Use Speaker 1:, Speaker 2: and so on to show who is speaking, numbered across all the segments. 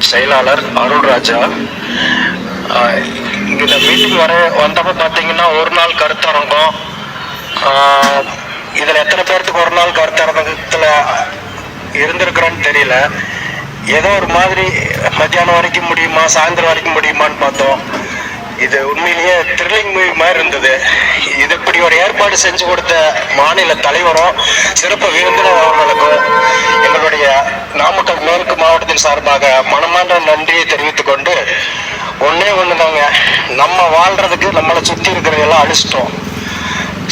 Speaker 1: செயலாளர் அருள் ராஜா. இங்கே இந்த மீட்டிங் வந்தப்போ பார்த்தீங்கன்னா ஒரு நாள் கருத்தரங்கம். இதில் எத்தனை பேர்த்துக்கு ஒரு நாள் கருத்தரங்கத்தில் இருந்திருக்கிறோன்னு தெரியல. ஏதோ ஒரு மாதிரி மத்தியானம் வரைக்கும் முடியுமா, சாயந்தரம் வரைக்கும் முடியுமான்னு பார்த்தோம். இது உண்மையிலேயே த்ரில்லிங் மூவி மாதிரி இருந்தது. இது இப்படி ஒரு ஏற்பாடு செஞ்சு கொடுத்த மாநில தலைவரும் சிறப்பு விருந்தினர் அவர்களுக்கும் எங்களுடைய நாமக்கல் மேற்கு மாவட்டத்தின் சார்பாக மனமார்ந்த நன்றியை தெரிவித்துக் கொண்டு, ஒண்ணுதாங்க, நம்ம வாழ்றதுக்கு நம்மளை சுற்றி இருக்கிறதெல்லாம் அழிச்சிட்டோம்.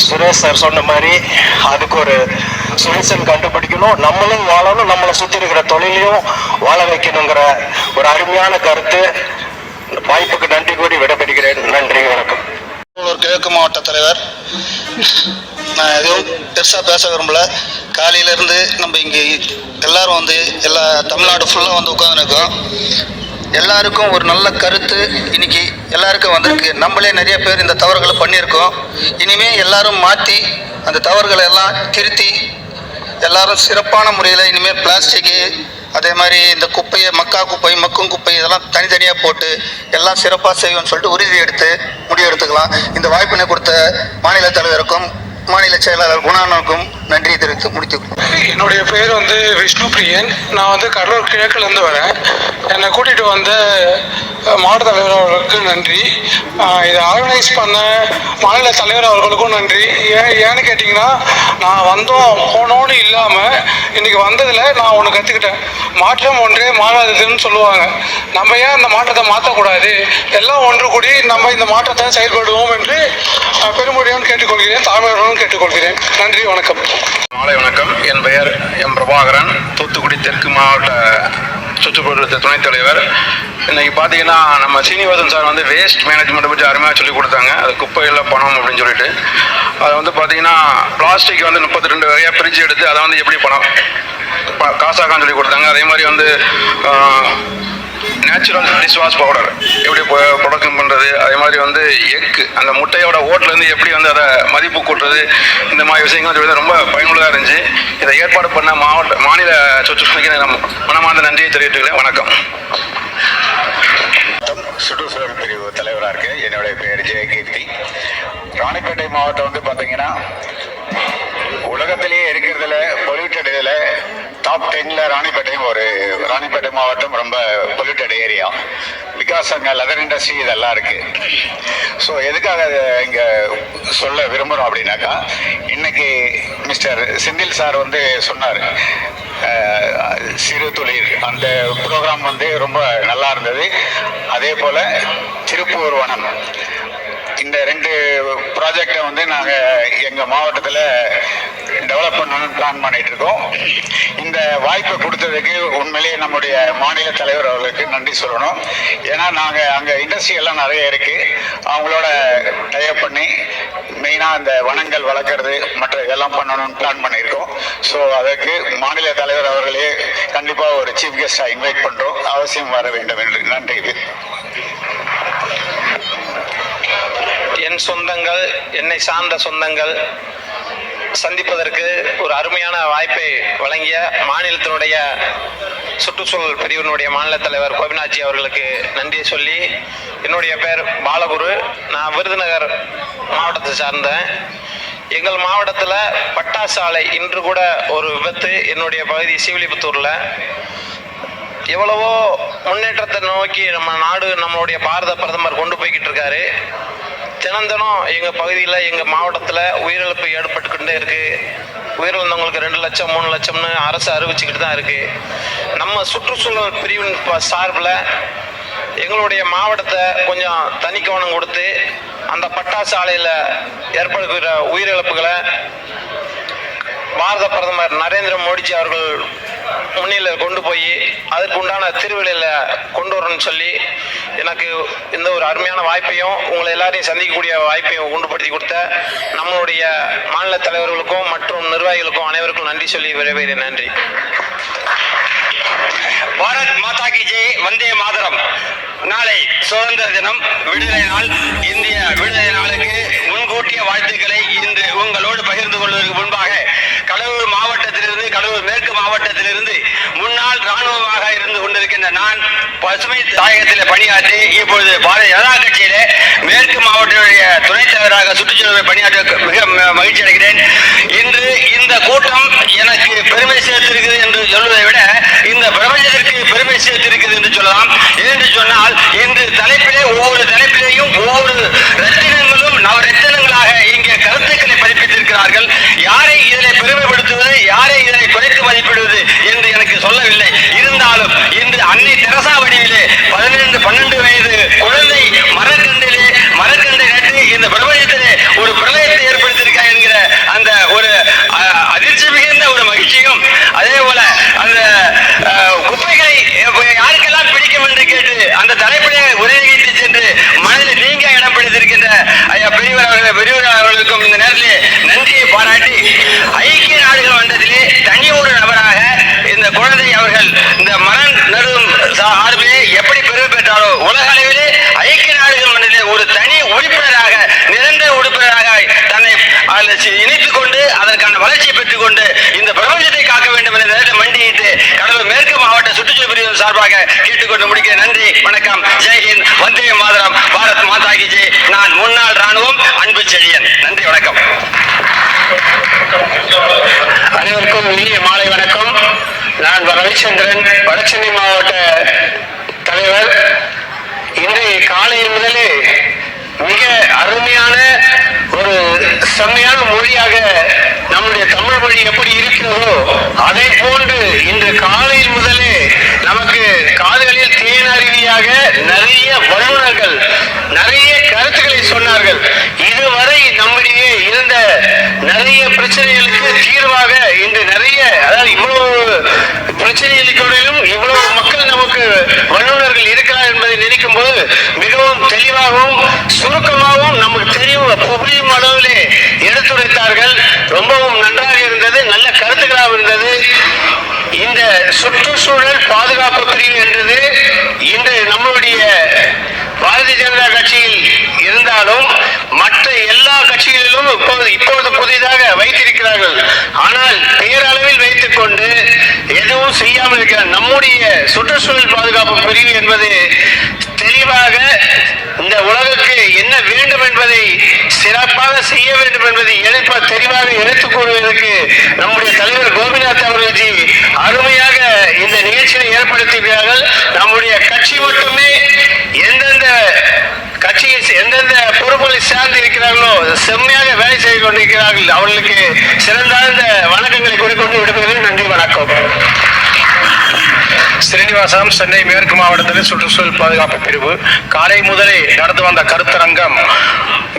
Speaker 1: சுரேஷ் சார் சொன்ன மாதிரி அதுக்கு ஒரு சொல்யூஷன் கண்டுபிடிக்கணும், நம்மளும் வாழணும், நம்மளை சுற்றி இருக்கிற தொழிலையும் வாழ வைக்கணுங்கிற ஒரு அருமையான கருத்து. வாய்ப்புக்கு நன்றி கூறி விடைபெறுகிறேன். நன்றி, வணக்கம்.
Speaker 2: கிழக்கு மாவட்ட தலைவர். நான் எதுவும் பெருசாக பேச விரும்பல. காலையிலேருந்து நம்ம இங்கே எல்லாரும் எல்லா தமிழ்நாடு ஃபுல்லாக உட்காந்துருக்கோம். எல்லாருக்கும் ஒரு நல்ல கருத்து இன்னைக்கு எல்லாருக்கும் வந்திருக்கு. நம்மளே நிறைய பேர் இந்த தவறுகளை பண்ணியிருக்கோம். இனிமேல் எல்லாரும் மாற்றி அந்த தவறுகளை எல்லாம் திருத்தி எல்லாரும் சிறப்பான முறையில் இனிமேல் பிளாஸ்டிக்கு, அதே மாதிரி இந்த குப்பையை, மக்கா குப்பை, மக்கும் குப்பை, இதெல்லாம் தனித்தனியாக போட்டு எல்லாம் சிறப்பாக செய்வோம்னு சொல்லிட்டு உறுதி முடிவெடுத்துக்கலாம். இந்த வாய்ப்பினை கொடுத்த மாநில தலைவருக்கும் மாநில செயலாளர் குணானனுக்கும் நன்றி தெரிவித்து முடித்துக்கொள்ளும்.
Speaker 3: என்னுடைய பேர் விஷ்ணு பிரியன். நான் கடலூர் கிழக்குலேருந்து வரேன். என்னை கூட்டிகிட்டு வந்த மாவட்ட தலைவர் அவர்களுக்கு நன்றி. இதை ஆர்கனைஸ் பண்ண மாநில தலைவர் அவர்களுக்கும் நன்றி. ஏன்னு கேட்டிங்கன்னா, நான் போனோன்னு இல்லாமல் இன்றைக்கி வந்ததில் நான் ஒன்று கற்றுக்கிட்டேன். மாற்றம் ஒன்றே மாறாததுன்னு சொல்லுவாங்க. நம்ம ஏன் அந்த மாற்றத்தை மாற்றக்கூடாது? எல்லாம் ஒன்று கூடி நம்ம இந்த மாற்றத்தை செயல்படுவோம் என்று பெருமுடியான் கேட்டுக்கொள்கிறேன், தாழ்மையுடன் கேட்டுக்கொள்கிறேன். நன்றி, வணக்கம்.
Speaker 4: மாலை வணக்கம். என் பெயர் எம் பிரபாகரன், தூத்துக்குடி தெற்கு மாவட்ட சுற்றுப்புறத்து துணைத் தலைவர். இன்னைக்கு பார்த்தீங்கன்னா நம்ம சீனிவாசன் சார் வேஸ்ட் மேனேஜ்மெண்ட்டை பற்றி அருமையாக சொல்லிக் கொடுத்தாங்க. அது குப்பையில் பணம் அப்படின்னு சொல்லிட்டு, அதை பார்த்தீங்கன்னா பிளாஸ்டிக் 32 வகையாக பிரித்து எடுத்து அதை எப்படி பணம் காசாக்கான்னு சொல்லி கொடுத்தாங்க. அதே மாதிரி நேச்சுரல் டிஷ்வாஷ் பவுடர் எப்படி ப்ரொடக்ஷன் பண்ணுறது, அதே மாதிரி எக்கு, அந்த முட்டையோட ஓட்டிலேருந்து எப்படி அதை மதிப்பு கூட்டுறது, இந்த மாதிரி விஷயங்கள் சொல்லி ரொம்ப பயனுள்ளதாக இருந்துச்சு. இதை ஏற்பாடு பண்ண மாநில சுற்றுச்சூழலுக்கு மனமார்ந்த நன்றியை தெரிவித்துக்கிறேன். வணக்கம்.
Speaker 5: சுற்றுச்சூழல் பிரிவு தலைவராக இருக்கு. என்னுடைய பெயர் ஜெயகீர்த்தி. ராணிப்பேட்டை மாவட்டம் பார்த்தீங்கன்னா உலகத்திலேயே இருக்கிறதுல பொல்யூட்டட் இதில் டாப் 10ல் ராணிப்பேட்டை மாவட்டம் ரொம்ப பொல்யூட்டட் ஏரியா. பிகாஸ் அங்கே லெதர் இண்டஸ்ட்ரி இதெல்லாம் இருக்குது. ஸோ எதுக்காக இங்கே சொல்ல விரும்புகிறோம் அப்படின்னாக்கா, இன்னைக்கு மிஸ்டர் செந்தில் சார் சொன்னார், சிறு தொழில் அந்த ப்ரோக்ராம் ரொம்ப நல்லா இருந்தது. அதே போல் திருப்பூர் வனம், இந்த 2 ப்ராஜெக்டை நாங்கள் எங்கள் மாவட்டத்தில் டெவலப் பண்ணணும்னு பிளான் பண்ணிட்டு இருக்கோம். இந்த வாய்ப்பை கொடுத்ததுக்கு உண்மையிலேயே நம்முடைய மாநில தலைவர் அவர்களுக்கு நன்றி சொல்லணும். ஏன்னா நாங்கள் அங்கே இண்டஸ்ட்ரி எல்லாம் நிறைய இருக்குது. அவங்களோட டைப் பண்ணி மெயினாக அந்த வனங்கள் வளர்க்குறது மற்ற இதெல்லாம் பண்ணணும்னு பிளான் பண்ணியிருக்கோம். ஸோ அதுக்கு மாநில தலைவர் அவர்களே கண்டிப்பாக ஒரு சீஃப் கெஸ்டாக இன்வைட் பண்ணுறோம். அவசியம் வர வேண்டும் என்று. நன்றி.
Speaker 6: என் சொந்தங்கள், என்னை சார்ந்த சொந்தங்கள் சந்திப்பதற்கு ஒரு அருமையான வாய்ப்பை வழங்கிய மாநிலத்தினுடைய சுற்றுச்சூழல் பிரிவினுடைய மாநில தலைவர் கோபிநாத்ஜி அவர்களுக்கு நன்றியை சொல்லி, என்னுடைய பேர் பாலகுரு. நான் விருதுநகர் மாவட்டத்தை சார்ந்தேன். எங்கள் மாவட்டத்தில் பட்டாசு ஆலை இன்று கூட ஒரு விபத்து. என்னுடைய பகுதி சீவிலிபுத்தூரில் எவ்வளவோ முன்னேற்றத்தை நோக்கி நம்ம நாடு, நம்மளுடைய பாரத பிரதமர் கொண்டு போய்கிட்டு இருக்காரு. தினம் எங்கள் பகுதியில், எங்கள் மாவட்டத்தில் உயிரிழப்பு ஏற்பட்டுக்கிட்டே இருக்குது. உயிரிழந்தவங்களுக்கு 2 லட்சம் 3 லட்சம்னு அரசு அறிவிச்சுக்கிட்டு தான் இருக்குது. நம்ம சுற்றுச்சூழல் பிரிவின் சார்பில் எங்களுடைய மாவட்டத்தை கொஞ்சம் தனி கவனம் கொடுத்து அந்த பட்டாசு ஆலையில் ஏற்படுகிற உயிரிழப்புகளை பாரத பிரதமர் நரேந்திர மோடிஜி அவர்கள் முன்னிலையில் கொண்டு போய் அதற்கு உண்டான திருவிழையில் கொண்டு வரணும்னு சொல்லி எனக்கு இந்த ஒரு அருமையான வாய்ப்பையும் உங்களை எல்லாரையும் சந்திக்கக்கூடிய வாய்ப்பையும் உண்டுபடுத்தி கொடுத்த நம்மளுடைய மாநில தலைவர்களுக்கும் மற்றும் நிர்வாகிகளுக்கும் அனைவருக்கும் நன்றி சொல்லி விரைவில் நன்றி.
Speaker 7: பாரத் மாதா கி ஜெய், வந்தே மாதரம். நாளை சுதந்திர தினம், விடுதலை நாள். இந்திய விடுதலை நாளுக்கு முன்கூட்டிய வாழ்த்துக்களை இன்று உங்களோடு பகிர்ந்து கொள்வதற்கு முன்பாக கடலூர் மாவட்டத்திலிருந்து, கடலூர் கடலூர் மேற்கு மாவட்டத்திலிருந்து முன்னாள் ராணுவமாக இருந்து கொண்டிருக்கின்ற நான் பசுமை தாயகத்திலே பணியாற்றி இப்பொழுது பாரதிய ஜனதா கட்சியிலே மேற்கு மாவட்டத்துடைய துணைத் தலைவராக சுற்றுச்சூழலை பணியாற்ற மிக மகிழ்ச்சி அடைகிறேன். இன்று இந்த கூட்டம் எனக்கு பெருமை சேர்த்திருக்கிறது என்று சொல்வதை விட இந்த பிரபஞ்சத்திற்கு பெருமை சேர்த்திருக்கிறது என்று சொல்லலாம். ஏனென்று சொன்னால் இன்று தலைப்பிலே ஒவ்வொரு தலைப்பிலேயும் ஒவ்வொரு ரத்தினங்களும் நவரத்தினங்களாக இங்கே கருத்துக்களை பதிப்பித்திருக்கிறார்கள். யாரை இதனை பெருமைப்படுத்துவது, யாரை இதனை குறைத்து மதிப்பிடுவது என்று எனக்கு சொல்லவில்லை. இருந்தாலும் இன்று அன்னை தெரசா வடிவிலே 12 வயது குழந்தை மரக்கண்டை நட்டு இந்த பிரபஞ்சத்திலே ஒரு பிரளயத்தை ஏற்படுத்தியிருக்கா என்கிற அந்த ஒரு அதிர்ச்சி மிகுந்த ஒரு மகிழ்ச்சியும், அதே போல அந்த குப்பைகளை யாருக்கெல்லாம் பிடிக்கும் என்று கேட்டு அந்த தலைப்பிலே உரையிட்டு சென்று மனதில் நீங்க இடம் பிடித்திருக்கின்ற பெரியவர் அவர்களுக்கும் இந்த நேரத்திலே நன்றியை பாராட்டி, ஐக்கிய நாடுகள் மன்றத்திலே தனி ஒரு நபராக இந்த குழந்தை அவர்கள் இந்த மரம் நடும் சார்பிலே எப்படி பெருமை பெற்றாரோ, உலக அளவிலே ஐக்கிய நாடுகள் மன்றத்திலே ஒரு தனி உறுப்பினராக, நிரந்தர உறுப்பினராக தன்னை இணைத்துக் கொண்டு அதற்கான வளர்ச்சியை பெற்றுக் கொண்டு இந்த பிரபஞ்சத்தை காக்க வேண்டும் என்ற நேரத்தில் மண்டியிட்டு கடலூர் மேற்கு மாவட்ட சுற்றுச்சூழல் பிரிவு சார்பாக கேட்டுக்கொண்டு முடிக்க நன்றி, வணக்கம், ஜெய்ஹிந்த், வந்தே மாதரம், பாரத் மாதா கி ஜெய். நான் முன்னாள் ராணுவம், அன்பு செழியன். நன்றி, வணக்கம்.
Speaker 1: அனைவருக்கும் இனிய மாலை வணக்கம். நான் ரவிச்சந்திரன், வடசென்னை மாவட்ட தலைவர். இன்றைய காலையில் முதலே மிக அருமையான ஒரு செம்மையான மொழியாக நம்முடைய தமிழ் மொழி எப்படி இருக்கிறதோ அதை போன்று இன்று காலையில் முதலே நமக்கு காதுகளில் தேனருவியாக நிறைய வல்லுநர்கள் நிறைய கருத்துக்களை சொன்னார்கள். இதுவரை நம்மிடையே இருந்த நிறைய பிரச்சனைகளுக்கு தீர்வாக இன்று நிறைய, அதாவது இவ்வளவு பிரச்சனைகளுக்கும் இவ்வளவு மக்கள் நமக்கு வல்லுநர்கள் இருக்கிறார் என்பதை நினைக்கும் போது மிகவும் தெளிவாகவும் சுருக்கமாகவும் நமக்கு தெரியும் புரியும் அளவிலே எடுத்துரைத்தார்கள். ரொம்பவும் நன்றாக இருந்தது, நல்ல கருத்துக்களாக இருந்தது. இந்த சுற்றுச்சூழல் பாதுகாப்பு பிரிவு என்றது இன்று நம்முடைய பாரதிய ஜனதா கட்சியில் இருந்தாலும் மற்ற எல்லா கட்சிகளிலும் இப்பொழுது புதிதாக வைத்திருக்கிறார்கள். ஆனால் பேரளவில் வைத்துக் கொண்டு எதுவும் செய்யாமல் இருக்கிற நம்முடைய சுற்றுச்சூழல் பாதுகாப்பு பிரிவு என்பது தெளிவாக இந்த உலகுக்கு என்ன வேண்டும் என்பதை சிறப்பாக செய்ய வேண்டும் என்பதை தெளிவாக எடுத்துக் கூறுவதற்கு நம்முடைய தலைவர் கோபிநாத் அவர்கள்ஜி அருமையாக இந்த நிகழ்ச்சியை ஏற்படுத்தியிருக்கிறார்கள். நம்முடைய கட்சி மட்டுமே எந்தெந்த பொறுப்புகளை சார்ந்து இருக்கிறார்களோ செம்மையாக வேலை செய்து கொண்டிருக்கிறார்கள். அவர்களுக்கு சிறந்தாழ்ந்த வணக்கங்களை கூறிக்கொண்டு விடுபடுகிறேன். நன்றி, வணக்கம்.
Speaker 4: ஸ்ரீனிவாசம், சென்னை மேற்கு மாவட்டத்தில் சுற்றுச்சூழல் பாதுகாப்பு பிரிவு. காலை முதலே நடந்து வந்த கருத்தரங்கம்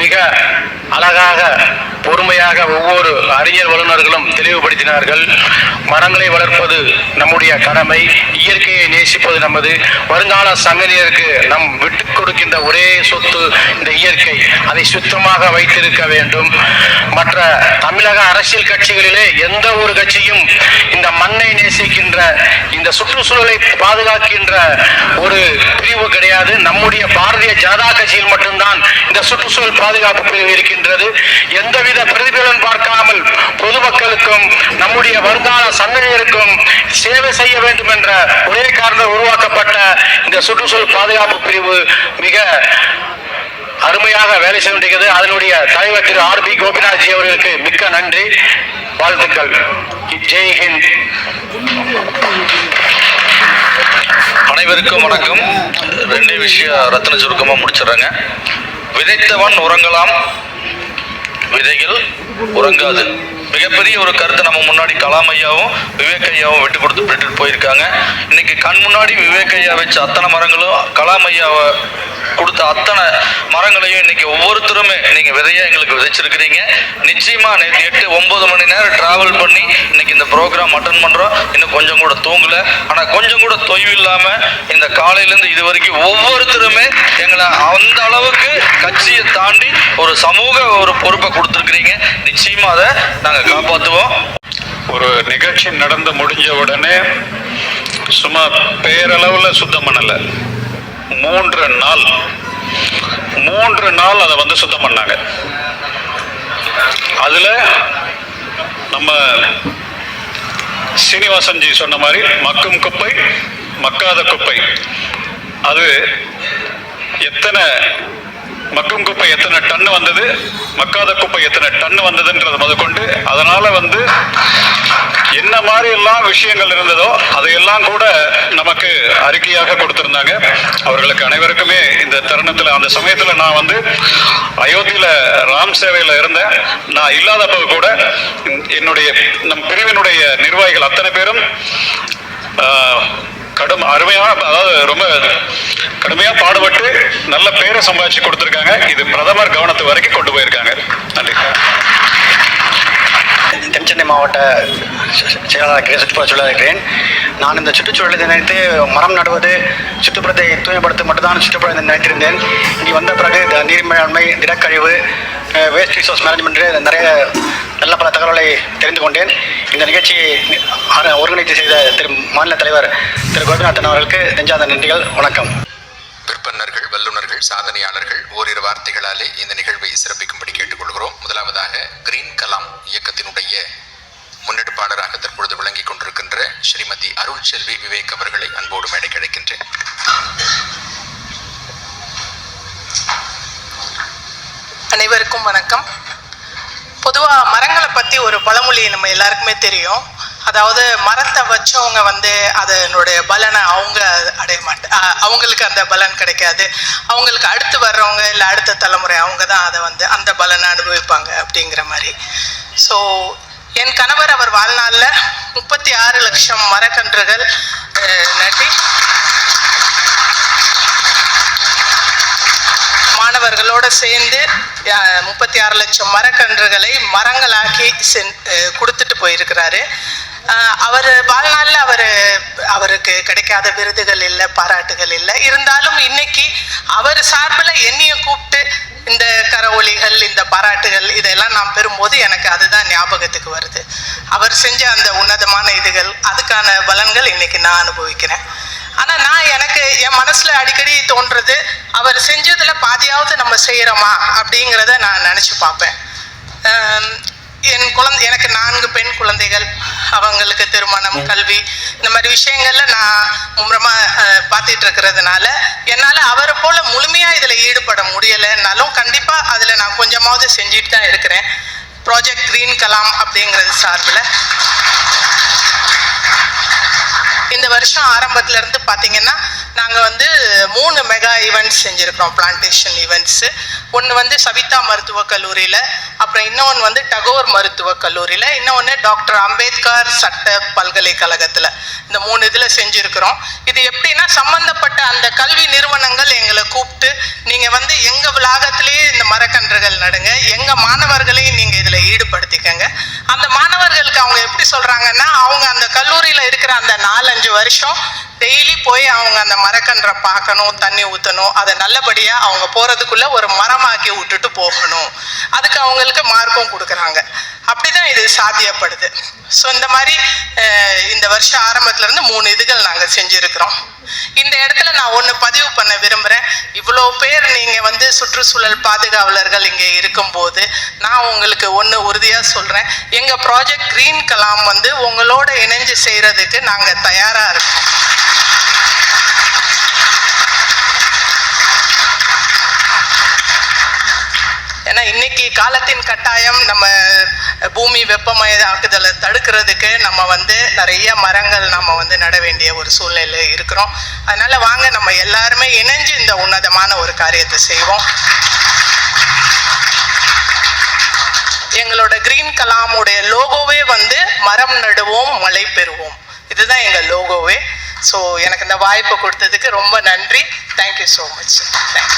Speaker 4: மிக அழகாக பொறுமையாக ஒவ்வொரு அறிஞர் வல்லுநர்களும் தெளிவுபடுத்தினார்கள். மரங்களை வளர்ப்பது நம்முடைய கடமை, இயற்கையை நேசிப்பது நமது வருங்கால சங்கதியருக்கு நம் விட்டு கொடுக்கின்ற ஒரே சொத்து இந்த இயற்கை. அதை சுத்தமாக வைத்திருக்க வேண்டும். மற்ற தமிழக அரசியல் கட்சிகளிலே எந்த ஒரு கட்சியும் இந்த மண்ணை நேசிக்கின்ற, இந்த சுற்றுச்சூழலை பாதுகாக்கின்ற ஒரு பிரிவு கிடையாது. நம்முடைய பாரதிய ஜனதா கட்சியில் மட்டும்தான் இந்த சுற்றுச்சூழல் பாதுகாப்பு பிரிவு இருக்கின்றது. எந்தவித பிரதிபலன் பார்க்காமல் பொதுமக்களுக்கும் நம்முடைய வருங்கால சந்ததியருக்கும் சேவை செய்ய வேண்டும் என்ற ஒரே காரணம் உருவாக்கப்பட்ட இந்த சுற்றுச்சூழல் பாதுகாப்பு பிரிவு மிக அருமையாக வேலை செய்து கொண்டிருக்கிறது. அதனுடைய தலைவர் திரு ஆர்.பி. கோபிநாத் ஜி அவர்களுக்கு மிக்க நன்றி, வாழ்த்துக்கள். ஜெய்ஹிந்த்.
Speaker 8: அனைவருக்கும் வணக்கம். 2 விஷயம் ரத்தின சுருக்கமா முடிச்சிடுறேங்க. விதைத்தவன் உறங்கலாம், விதைகள் உறங்காது. மிகப்பெரிய ஒரு கருத்தை நம்ம முன்னாடி கலாம் ஐயாவும் விவேக் ஐயாவும் விட்டு கொடுத்து போயிருக்காங்க. இன்னைக்கு கண் முன்னாடி விவேக் ஐயா வச்ச அத்தனை மரங்களும், கலாம் ஐயாவை கொடுத்த அத்தனை மரங்களையும் இன்னைக்கு ஒவ்வொருத்தருமே நீங்க விதையா எங்களுக்கு விதைச்சிருக்கிறீங்க. நிச்சயமா 8-9 மணி நேரம் டிராவல் பண்ணி இன்னைக்கு இந்த ப்ரோக்ராம் அட்டன் பண்றோம். இன்னும் கொஞ்சம் கூட தூங்கல, ஆனா கொஞ்சம் கூட தொய்வு இல்லாம இந்த காலையில இருந்து இது வரைக்கும் ஒவ்வொருத்தருமே எங்களை அந்த அளவுக்கு கட்சியை தாண்டி ஒரு சமூக ஒரு பொறுப்பை கொடுத்துருக்கிறீங்க. நிச்சயமா அதை நாங்க காப்பாற்றுவோம்.
Speaker 5: ஒரு நிகழ்ச்சி நடந்து முடிஞ்ச உடனே சும்மா பேரளவுல சுத்தம் பண்ணல, 3 நாள் அதை சுத்தம் பண்ணாங்க. அதுல நம்ம
Speaker 9: சீனிவாசன்ஜி சொன்ன மாதிரி மக்கும் குப்பை மக்காத குப்பை, அது எத்தனை மக்கும் குப்பை எத்தனை டன் வந்தது, மக்காத குப்பை எத்தனை டன் வந்ததுன்றது முதற்கொண்டு, அதனால என்ன மாதிரி எல்லாம் விஷயங்கள் இருந்ததோ அதையெல்லாம் கூட நமக்கு அறிக்கையாக கொடுத்திருந்தாங்க. அவர்களுக்கு அனைவருக்குமே இந்த தருணத்தில், அந்த சமயத்தில் நான் அயோத்தியில ராம் சேவையில் இருந்தேன். நான் இல்லாதப்போ கூட என்னுடைய நம் பிரிவினுடைய நிர்வாகிகள் அத்தனை பேரும் ரொம்ப கடுமையா பாடுபட்டு நல்ல பேரை சம்பாதிச்சு கொடுத்திருக்காங்க. இது பிரதமர் கவனத்து வரைக்கும் கொண்டு போயிருக்காங்க. நன்றி.
Speaker 2: தென்சென்னை மாவட்ட செயலாளர் சுற்றுப்புற சூழலாக இருக்கிறேன். நான் இந்த சுற்றுச்சூழலை நினைத்து மரம் நடுவது, சுற்றுப்புறத்தை தூய்மைப்படுத்த மட்டும்தான் சுற்றுப்புறத்தை நினைத்திருந்தேன். இங்கே வந்த பிறகு நீர் மேலாண்மை, திடக்கழிவு, வேஸ்ட் ரிசோர்ஸ் மேனேஜ்மெண்ட் நிறைய நல்ல பல தகவல்களை தெரிந்து கொண்டேன். இந்த நிகழ்ச்சியை ஒருங்கிணைத்து செய்த மாநில தலைவர் திரு கோபிநாதன் அவர்களுக்கு நெஞ்சார்ந்த நன்றிகள். வணக்கம்.
Speaker 10: விற்பனர்கள், வல்லுநர்கள், சாதனையாளர்கள் ஓரிரு வார்த்தைகளாலே இந்த நிகழ்வை சிறப்பிக்கும்படி கேட்டுக்கொள்கிறோம். முதலாவதாக கிரீன் கலாம் இயக்கத்தினுடைய முன்னெடுப்பாளராக தற்பொழுது விளங்கிக் கொண்டிருக்கின்ற ஸ்ரீமதி அருள்செல்வி விவேக் அவர்களை அன்போடு மேடை கிடைக்கின்றேன்.
Speaker 11: அனைவருக்கும் வணக்கம். பொதுவாக மரங்களை பற்றி ஒரு பழமொழி நம்ம எல்லாருக்குமே தெரியும். அதாவது மரத்தை வச்சவங்க அதனுடைய பலனை அவங்க அடைய அவங்களுக்கு அந்த பலன் கிடைக்காது. அவங்களுக்கு அடுத்து வர்றவங்க இல்லை அடுத்த தலைமுறை அவங்க தான் அதை அந்த பலனை அனுபவிப்பாங்க அப்படிங்கிற மாதிரி. ஸோ என் கணவர் அவர் வாழ்நாளில் 36 லட்சம் மரக்கன்றுகள் நட்டி மாணவர்களோடு சேர்ந்து 36 லட்சம் மரக்கன்றுகளை மரங்களாக்கி கொடுத்துட்டு போயிருக்கிறாரு. அவர் வாழ்நாளில் அவருக்கு கிடைக்காத விருதுகள் இல்லை, பாராட்டுகள் இல்லை. இருந்தாலும் இன்னைக்கு அவர் சார்பில் என்னைய கூப்பிட்டு இந்த கரவொலிகள், இந்த பாராட்டுகள் இதெல்லாம் நான் பெறும்போது எனக்கு அதுதான் ஞாபகத்துக்கு வருது. அவர் செஞ்ச அந்த உன்னதமான இதுகள், அதுக்கான பலன்கள் இன்னைக்கு நான் அனுபவிக்கிறேன். ஆனால் எனக்கு என் மனசில் அடிக்கடி தோன்றது, அவர் செஞ்சதில் பாதியாவது நம்ம செய்கிறோமா அப்படிங்கிறத நான் நினச்சி பார்ப்பேன். எனக்கு 4 பெண் குழந்தைகள், அவங்களுக்கு திருமணம், கல்வி, இந்த மாதிரி விஷயங்கள்ல நான் மும்முரமாக பார்த்துட்டு இருக்கிறதுனால என்னால் அவரை போல முழுமையாக இதில் ஈடுபட முடியலைன்னாலும் கண்டிப்பாக அதில் நான் கொஞ்சமாவது செஞ்சுட்டு தான் இருக்கிறேன். ப்ராஜெக்ட் கிரீன் கலாம் அப்படிங்கிறது சார்பில் இந்த வருஷம் ஆரம்பத்திலேருந்து பார்த்தீங்கன்னா நாங்கள் 3 மெகா ஈவெண்ட்ஸ் செஞ்சுருக்கிறோம். Plantation events. ஒன்று சவிதா மருத்துவக் கல்லூரியில், அப்புறம் இன்னொன்று டகோர் மருத்துவக் கல்லூரியில், இன்னொன்று டாக்டர் அம்பேத்கர் சட்ட பல்கலைக்கழகத்தில். இந்த 3 இதில் செஞ்சுருக்கிறோம். இது எப்படின்னா சம்மந்தப்பட்ட அந்த கல்வி நிறுவனங்கள் எங்களை கூப்பிட்டு நீங்கள் எங்கள் வளாகத்திலேயே இந்த மரக்கன்றுகள் நடுங்க, எங்கள் மாணவர்களையும் நீங்கள் இதில் ஈடுபடுத்திக்கங்க. அந்த மாணவர்களுக்கு அவங்க எப்படி சொல்கிறாங்கன்னா, அவங்க அந்த கல்லூரியில் இருக்கிற அந்த 4-5 வருஷம் டெய்லி போய் அவங்க அந்த மரக்கன்றை பார்க்கணும், தண்ணி ஊற்றணும், அதை நல்லபடியாக அவங்க போகிறதுக்குள்ளே ஒரு மரமாக்கி விட்டுட்டு போகணும். அதுக்கு அவங்களுக்கு மார்க்கும் கொடுக்குறாங்க. அப்படி தான் இது சாத்தியப்படுது. ஸோ இந்த மாதிரி இந்த வருஷம் ஆரம்பத்துலேருந்து 3 இதுகள் நாங்கள் செஞ்சுருக்கிறோம். இந்த இடத்துல நான் ஒன்று பதிவு பண்ண விரும்புகிறேன். இவ்வளோ பேர் நீங்கள் சுற்றுச்சூழல் பாதுகாவலர்கள் இங்கே இருக்கும்போது நான் உங்களுக்கு ஒன்று உறுதியாக சொல்கிறேன், எங்கள் ப்ராஜெக்ட் கிரீன் கலாம் உங்களோட இணைஞ்சு செய்கிறதுக்கு நாங்கள் தயாராக இருக்கோம். ஏன்னா இன்னைக்கு காலத்தின் கட்டாயம் நம்ம பூமி வெப்பமயமாக்குதலை தடுக்கிறதுக்கு நம்ம நிறைய மரங்கள் நம்ம நட வேண்டிய ஒரு சூழ்நிலை இருக்கிறோம். அதனால வாங்க நம்ம எல்லாருமே இணைஞ்சு இந்த உன்னதமான ஒரு காரியத்தை செய்வோம். எங்களோட கிரீன் கலாமுடைய லோகோவே மரம் நடுவோம், மழை பெறுவோம். இதுதான் எங்கள் லோகோவே. ஸோ எனக்கு இந்த வாய்ப்பு கொடுத்ததுக்கு ரொம்ப நன்றி. Thank you so much. தேங்க்யூ.